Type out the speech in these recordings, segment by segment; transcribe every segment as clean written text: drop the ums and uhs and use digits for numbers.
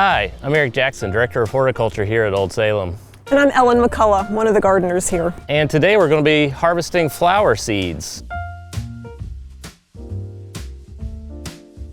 Hi, I'm Eric Jackson, Director of Horticulture here at Old Salem. And I'm Ellen McCullough, one of the gardeners here. And today we're going to be harvesting flower seeds.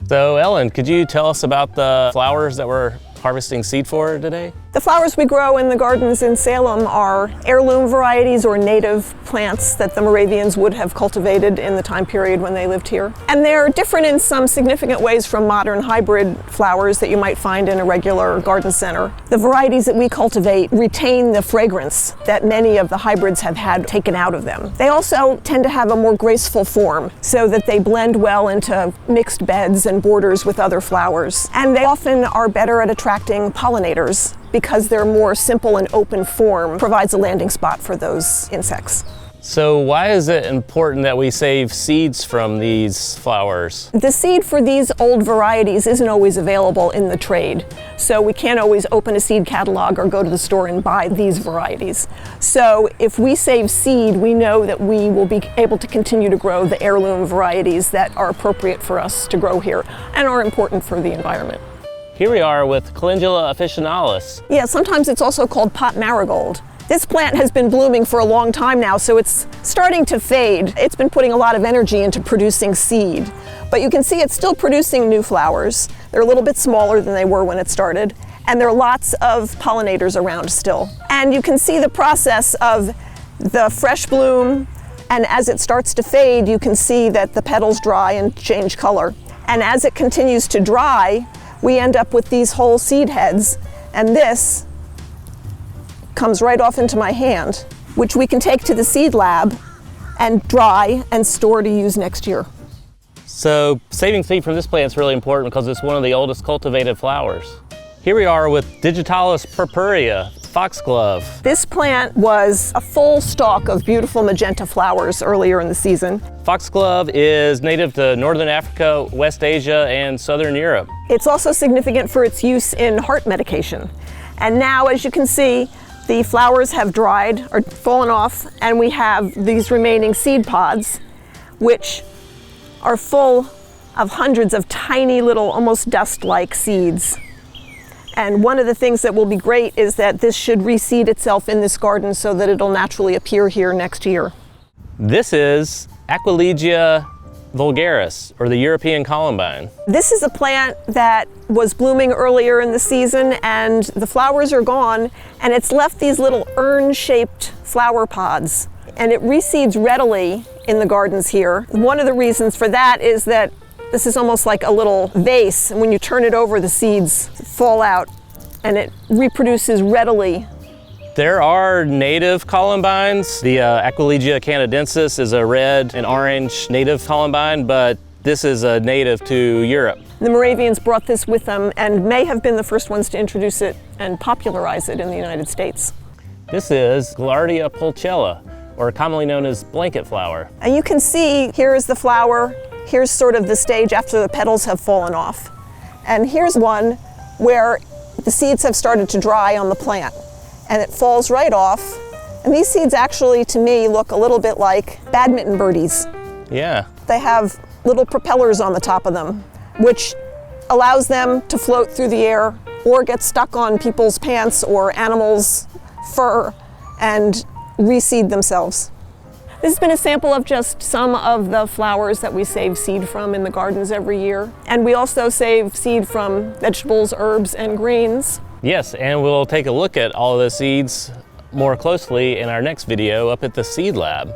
So Ellen, could you tell us about the flowers that we're harvesting seed for today? The flowers we grow in the gardens in Salem are heirloom varieties or native plants that the Moravians would have cultivated in the time period when they lived here. And they're different in some significant ways from modern hybrid flowers that you might find in a regular garden center. The varieties that we cultivate retain the fragrance that many of the hybrids have had taken out of them. They also tend to have a more graceful form so that they blend well into mixed beds and borders with other flowers. And they often are better at attracting pollinators, because their more simple and open form provides a landing spot for those insects. So why is it important that we save seeds from these flowers? The seed for these old varieties isn't always available in the trade, so we can't always open a seed catalog or go to the store and buy these varieties. So if we save seed, we know that we will be able to continue to grow the heirloom varieties that are appropriate for us to grow here and are important for the environment. Here we are with Calendula officinalis. Yeah, sometimes it's also called pot marigold. This plant has been blooming for a long time now, so it's starting to fade. It's been putting a lot of energy into producing seed, but you can see it's still producing new flowers. They're a little bit smaller than they were when it started, and there are lots of pollinators around still. And you can see the process of the fresh bloom, and as it starts to fade, you can see that the petals dry and change color. And as it continues to dry, we end up with these whole seed heads, and this comes right off into my hand, which we can take to the seed lab and dry and store to use next year. So saving seed from this plant is really important because it's one of the oldest cultivated flowers. Here we are with Digitalis purpurea, Foxglove. This plant was a full stalk of beautiful magenta flowers earlier in the season. Foxglove is native to Northern Africa, West Asia, and Southern Europe. It's also significant for its use in heart medication. And now, as you can see, the flowers have dried or fallen off, and we have these remaining seed pods, which are full of hundreds of tiny little, almost dust-like seeds. And one of the things that will be great is that this should reseed itself in this garden so that it'll naturally appear here next year. This is Aquilegia vulgaris, or the European columbine. This is a plant that was blooming earlier in the season, and the flowers are gone, and it's left these little urn-shaped flower pods, and it reseeds readily in the gardens here. One of the reasons for that is that this is almost like a little vase, and when you turn it over, the seeds fall out, and it reproduces readily. There are native columbines. The Aquilegia canadensis is a red and orange native columbine, but this is a native to Europe. The Moravians brought this with them and may have been the first ones to introduce it and popularize it in the United States. This is Gladia pulchella, or commonly known as blanket flower. And you can see here is the flower. Here's sort of the stage after the petals have fallen off. And here's one where the seeds have started to dry on the plant, and it falls right off. And these seeds actually, to me, look a little bit like badminton birdies. Yeah. They have little propellers on the top of them, which allows them to float through the air or get stuck on people's pants or animals' fur and reseed themselves. This has been a sample of just some of the flowers that we save seed from in the gardens every year. And we also save seed from vegetables, herbs, and greens. Yes, and we'll take a look at all of the seeds more closely in our next video up at the Seed Lab.